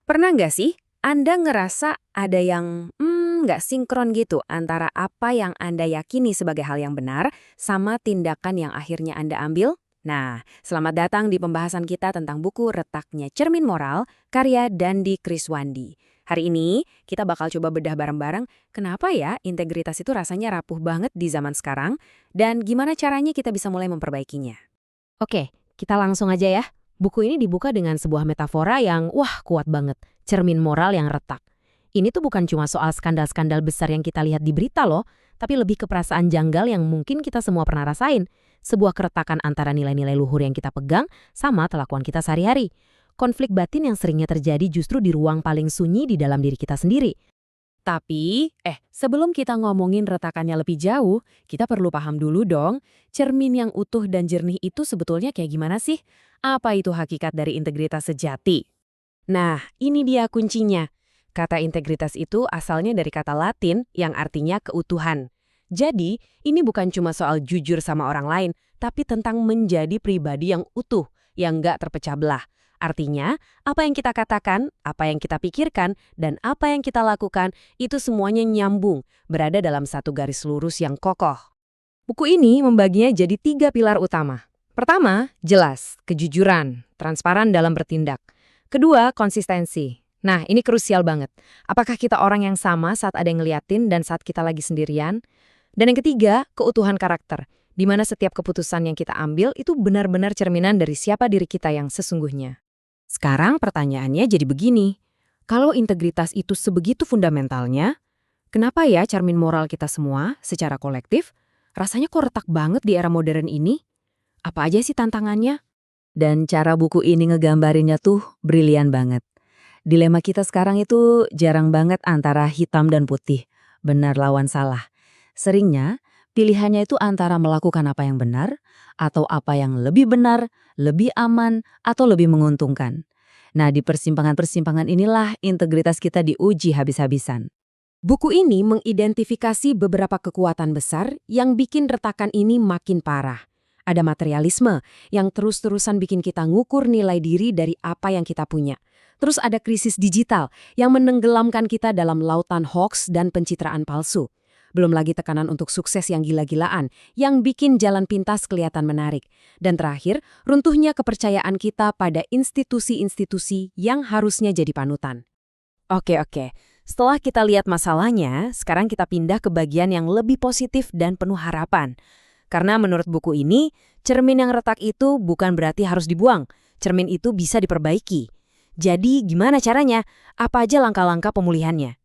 Pernah nggak sih Anda ngerasa ada yang nggak sinkron gitu antara apa yang Anda yakini sebagai hal yang benar sama tindakan yang akhirnya Anda ambil? Nah, selamat datang di pembahasan kita tentang buku Retaknya Cermin Moral, karya Dandi Kriswandi. Hari ini kita bakal coba bedah bareng-bareng kenapa ya integritas itu rasanya rapuh banget di zaman sekarang dan gimana caranya kita bisa mulai memperbaikinya. Oke, kita langsung aja ya. Buku ini dibuka dengan sebuah metafora yang kuat banget. Cermin moral yang retak. Ini tuh bukan cuma soal skandal-skandal besar yang kita lihat di berita loh, tapi lebih ke perasaan janggal yang mungkin kita semua pernah rasain. Sebuah keretakan antara nilai-nilai luhur yang kita pegang sama kelakuan kita sehari-hari. Konflik batin yang seringnya terjadi justru di ruang paling sunyi di dalam diri kita sendiri. Tapi, sebelum kita ngomongin retakannya lebih jauh, kita perlu paham dulu dong, cermin yang utuh dan jernih itu sebetulnya kayak gimana sih? Apa itu hakikat dari integritas sejati? Nah, ini dia kuncinya. Kata integritas itu asalnya dari kata Latin yang artinya keutuhan. Jadi, ini bukan cuma soal jujur sama orang lain, tapi tentang menjadi pribadi yang utuh, yang nggak terpecah belah. Artinya, apa yang kita katakan, apa yang kita pikirkan, dan apa yang kita lakukan, itu semuanya nyambung, berada dalam satu garis lurus yang kokoh. Buku ini membaginya jadi 3 pilar utama. Pertama, jelas, kejujuran, transparan dalam bertindak. Kedua, konsistensi. Nah, ini krusial banget. Apakah kita orang yang sama saat ada yang ngeliatin dan saat kita lagi sendirian? Dan yang ketiga, keutuhan karakter, di mana setiap keputusan yang kita ambil itu benar-benar cerminan dari siapa diri kita yang sesungguhnya. Sekarang pertanyaannya jadi begini, kalau integritas itu sebegitu fundamentalnya, kenapa ya cermin moral kita semua, secara kolektif, rasanya kok retak banget di era modern ini? Apa aja sih tantangannya? Dan cara buku ini ngegambarinnya tuh brilian banget. Dilema kita sekarang itu jarang banget antara hitam dan putih, benar lawan salah. Seringnya, pilihannya itu antara melakukan apa yang benar, atau apa yang lebih benar, lebih aman, atau lebih menguntungkan. Nah, di persimpangan-persimpangan inilah integritas kita diuji habis-habisan. Buku ini mengidentifikasi beberapa kekuatan besar yang bikin retakan ini makin parah. Ada materialisme yang terus-terusan bikin kita ngukur nilai diri dari apa yang kita punya. Terus ada krisis digital yang menenggelamkan kita dalam lautan hoaks dan pencitraan palsu. Belum lagi tekanan untuk sukses yang gila-gilaan, yang bikin jalan pintas kelihatan menarik. Dan terakhir, runtuhnya kepercayaan kita pada institusi-institusi yang harusnya jadi panutan. Oke. Setelah kita lihat masalahnya, sekarang kita pindah ke bagian yang lebih positif dan penuh harapan. Karena menurut buku ini, cermin yang retak itu bukan berarti harus dibuang. Cermin itu bisa diperbaiki. Jadi gimana caranya? Apa aja langkah-langkah pemulihannya?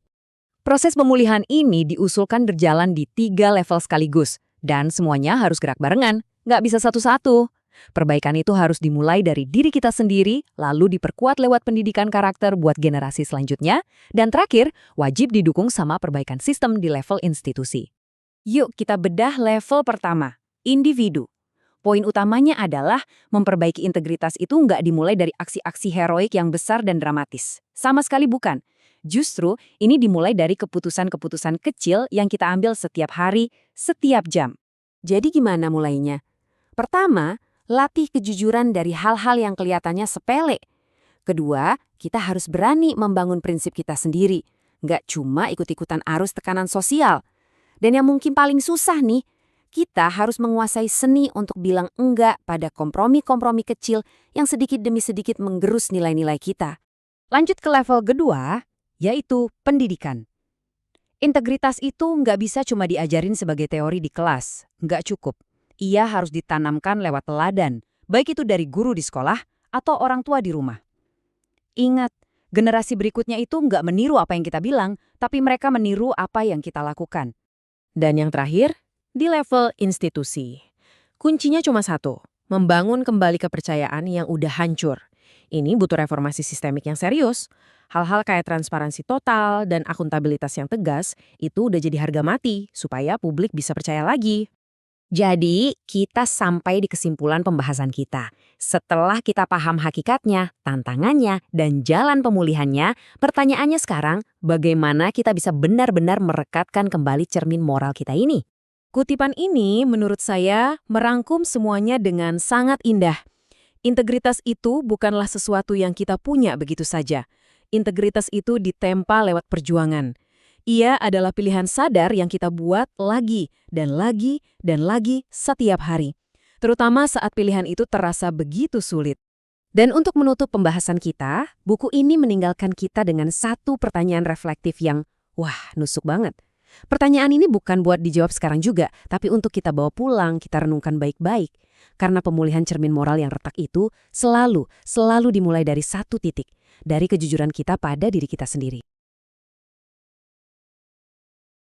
Proses pemulihan ini diusulkan berjalan di 3 level sekaligus. Dan semuanya harus gerak barengan, nggak bisa satu-satu. Perbaikan itu harus dimulai dari diri kita sendiri, lalu diperkuat lewat pendidikan karakter buat generasi selanjutnya, dan terakhir, wajib didukung sama perbaikan sistem di level institusi. Yuk kita bedah level pertama, individu. Poin utamanya adalah memperbaiki integritas itu nggak dimulai dari aksi-aksi heroik yang besar dan dramatis. Sama sekali bukan. Justru ini dimulai dari keputusan-keputusan kecil yang kita ambil setiap hari, setiap jam. Jadi gimana mulainya? Pertama, latih kejujuran dari hal-hal yang kelihatannya sepele. Kedua, kita harus berani membangun prinsip kita sendiri. Nggak cuma ikut-ikutan arus tekanan sosial. Dan yang mungkin paling susah nih, kita harus menguasai seni untuk bilang enggak pada kompromi-kompromi kecil yang sedikit demi sedikit menggerus nilai-nilai kita. Lanjut ke level kedua, yaitu pendidikan. Integritas itu nggak bisa cuma diajarin sebagai teori di kelas. Nggak cukup. Ia harus ditanamkan lewat teladan, baik itu dari guru di sekolah atau orang tua di rumah. Ingat, generasi berikutnya itu nggak meniru apa yang kita bilang, tapi mereka meniru apa yang kita lakukan. Dan yang terakhir, di level institusi. Kuncinya cuma satu, membangun kembali kepercayaan yang udah hancur. Ini butuh reformasi sistemik yang serius. Hal-hal kayak transparansi total dan akuntabilitas yang tegas itu udah jadi harga mati supaya publik bisa percaya lagi. Jadi, kita sampai di kesimpulan pembahasan kita. Setelah kita paham hakikatnya, tantangannya, dan jalan pemulihannya, pertanyaannya sekarang, bagaimana kita bisa benar-benar merekatkan kembali cermin moral kita ini? Kutipan ini, menurut saya, merangkum semuanya dengan sangat indah. Integritas itu bukanlah sesuatu yang kita punya begitu saja. Integritas itu ditempa lewat perjuangan. Ia adalah pilihan sadar yang kita buat lagi dan lagi dan lagi setiap hari. Terutama saat pilihan itu terasa begitu sulit. Dan untuk menutup pembahasan kita, buku ini meninggalkan kita dengan satu pertanyaan reflektif yang, wah, nusuk banget. Pertanyaan ini bukan buat dijawab sekarang juga, tapi untuk kita bawa pulang, kita renungkan baik-baik. Karena pemulihan cermin moral yang retak itu selalu dimulai dari satu titik, dari kejujuran kita pada diri kita sendiri.